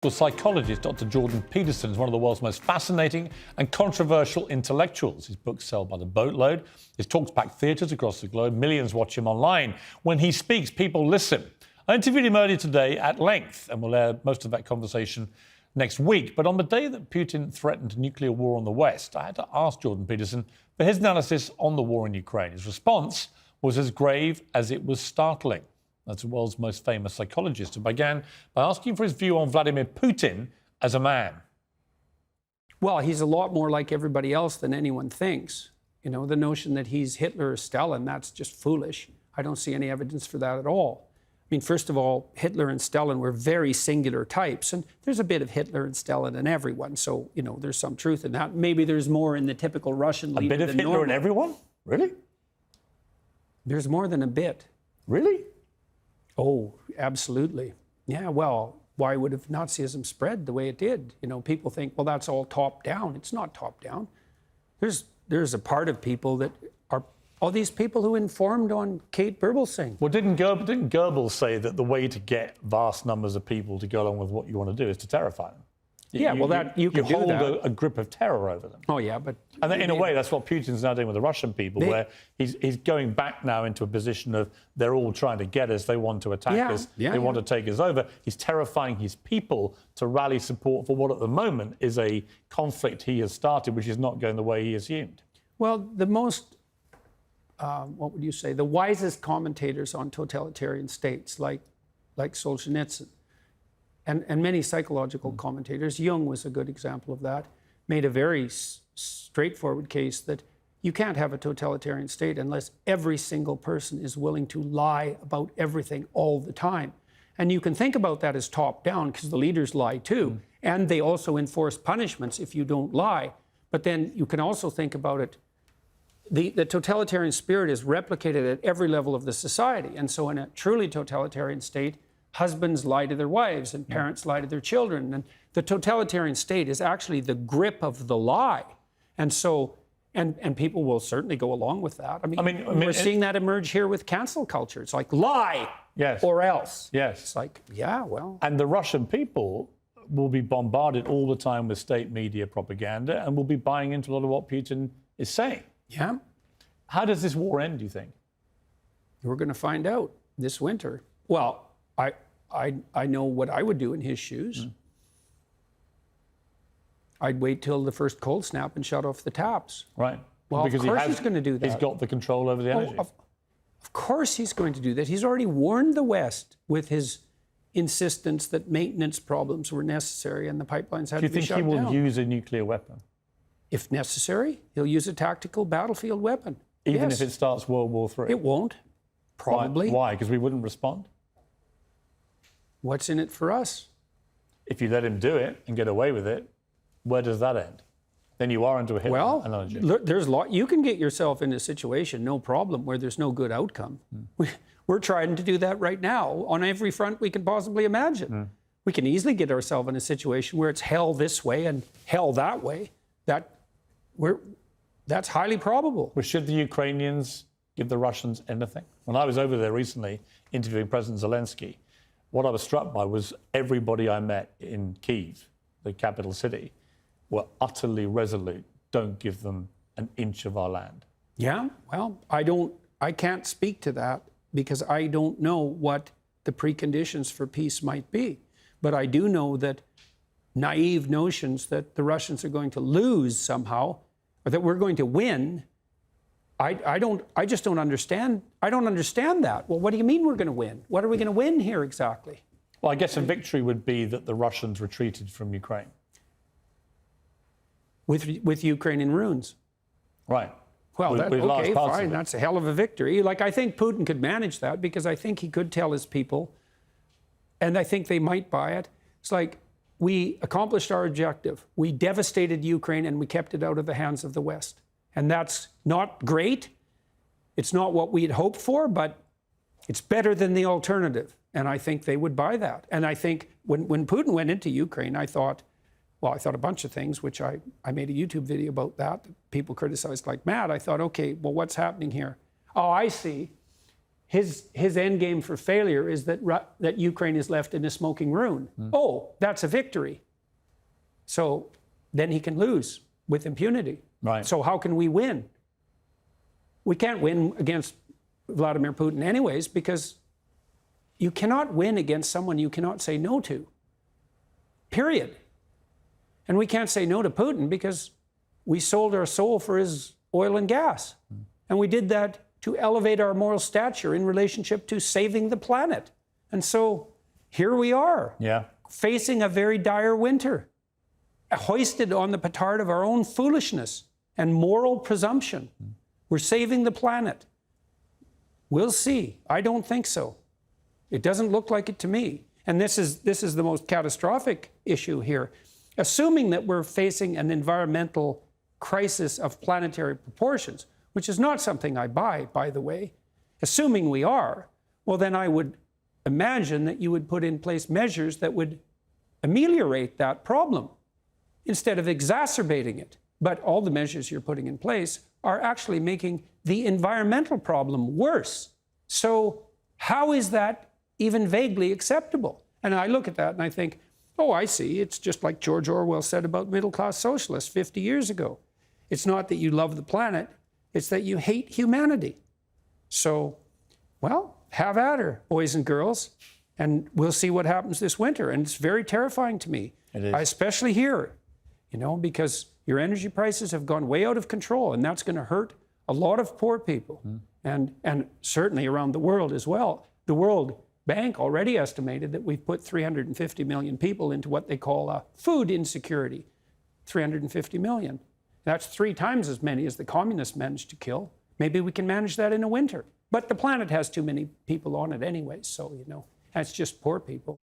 Well, psychologist Dr. Jordan Peterson is one of the world's most fascinating and controversial intellectuals. His books sell by the boatload. His talks pack theatres across the globe. Millions watch him online. When he speaks, people listen. I interviewed him earlier today at length, and we'll air most of that conversation next week. But on the day that Putin threatened nuclear war on the West, I had to ask Jordan Peterson for his analysis on the war in Ukraine. His response was as grave as it was startling. That's the world's most famous psychologist, who began by asking for his view on Vladimir Putin as a man. Well, he's a lot more like everybody else than anyone thinks. You know, the notion that he's Hitler or Stalin, that's just foolish. I don't see any evidence for that at all. I mean, first of all, Hitler and Stalin were very singular types, and there's a bit of Hitler and Stalin in everyone. So, you know, there's some truth in that. Maybe there's more in the typical Russian leader than normal. A bit of Hitler in everyone? Really? There's more than a bit. Really? Oh, absolutely. Yeah, well, why would have Nazism spread the way it did? You know, people think, well, that's all top down. It's not top down. There's a part of people that are all these people who informed on Kate Berbelsing. Well, didn't Goebbels say that the way to get vast numbers of people to go along with what you want to do is to terrify them? Yeah, you could hold do that. a grip of terror over them. Oh, yeah, but... And in a way, that's what Putin's now doing with the Russian people, where he's going back now into a position of they're all trying to get us, they want to attack us, they want to take us over. He's terrifying his people to rally support for what at the moment is a conflict he has started, which is not going the way he assumed. Well, the most, what would you say, the wisest commentators on totalitarian states, like Solzhenitsyn, and many psychological commentators, Jung was a good example of that, made a very straightforward case that you can't have a totalitarian state unless every single person is willing to lie about everything all the time. And you can think about that as top down because the leaders lie too. And they also enforce punishments if you don't lie. But then you can also think about it, the totalitarian spirit is replicated at every level of the society. And so in a truly totalitarian state, husbands lie to their wives and parents lie to their children. And the totalitarian state is actually the grip of the lie. And so, and people will certainly go along with that. I mean we're seeing that emerge here with cancel culture. It's like lie or else. Yes. It's like, yeah, well. And the Russian people will be bombarded all the time with state media propaganda and will be buying into a lot of what Putin is saying. Yeah. How does this war end, do you think? We're going to find out this winter. Well, I know what I would do in his shoes. I'd wait till the first cold snap and shut off the taps. Right. Well, because of course he's going to do that. He's got the control over the energy. Of course he's going to do that. He's already warned the West with his insistence that maintenance problems were necessary and the pipelines had to be shut down. Do you think he will use a nuclear weapon? If necessary, he'll use a tactical battlefield weapon. Even if it starts World War III? It won't. Probably. Why? Because we wouldn't respond? What's in it for us? If you let him do it and get away with it, where does that end? Then you are into a Hitler analogy. Well, there's a lot. You can get yourself in a situation, no problem, where there's no good outcome. We're trying to do that right now on every front we can possibly imagine. We can easily get ourselves in a situation where it's hell this way and hell that way. That's highly probable. Well, should the Ukrainians give the Russians anything? When I was over there recently interviewing President Zelensky, what I was struck by was everybody I met in Kyiv, the capital city, were utterly resolute. Don't give them an inch of our land. Yeah, well, I can't speak to that because I don't know what the preconditions for peace might be. But I do know that naive notions that the Russians are going to lose somehow, or that we're going to win, I just don't understand. I don't understand that. Well, what do you mean we're going to win? What are we going to win here exactly? Well, I guess a victory would be that the Russians retreated from Ukraine. With Ukraine in ruins. Right. Well, okay, fine. That's a hell of a victory. Like, I think Putin could manage that because I think he could tell his people, and I think they might buy it. It's like, we accomplished our objective. We devastated Ukraine and we kept it out of the hands of the West. And that's not great. It's not what we had hoped for, but it's better than the alternative. And I think they would buy that. And I think when Putin went into Ukraine, I thought a bunch of things, which I made a YouTube video about that. People criticized like mad. I thought, okay, well, what's happening here? Oh, I see. his end game for failure is that Ukraine is left in a smoking ruin. Oh, that's a victory. So then he can lose with impunity. Right. So how can we win? We can't win against Vladimir Putin anyways, because you cannot win against someone you cannot say no to. Period. And we can't say no to Putin because we sold our soul for his oil and gas. And we did that to elevate our moral stature in relationship to saving the planet. And so here we are, facing a very dire winter, hoisted on the petard of our own foolishness and moral presumption. We're saving the planet. We'll see. I don't think so. It doesn't look like it to me. And this is the most catastrophic issue here. Assuming that we're facing an environmental crisis of planetary proportions, which is not something I buy, by the way, assuming we are, well, then I would imagine that you would put in place measures that would ameliorate that problem instead of exacerbating it. But all the measures you're putting in place are actually making the environmental problem worse. So how is that even vaguely acceptable? And I look at that and I think, oh, I see. It's just like George Orwell said about middle-class socialists 50 years ago. It's not that you love the planet, it's that you hate humanity. So, well, have at her, boys and girls, and we'll see what happens this winter. And it's very terrifying to me. It is. I especially hear it, because your energy prices have gone way out of control, and that's going to hurt a lot of poor people, and certainly around the world as well. The World Bank already estimated that we've put 350 million people into what they call food insecurity. 350 million. That's 3 times as many as the communists managed to kill. Maybe we can manage that in a winter. But the planet has too many people on it anyway, so, that's just poor people.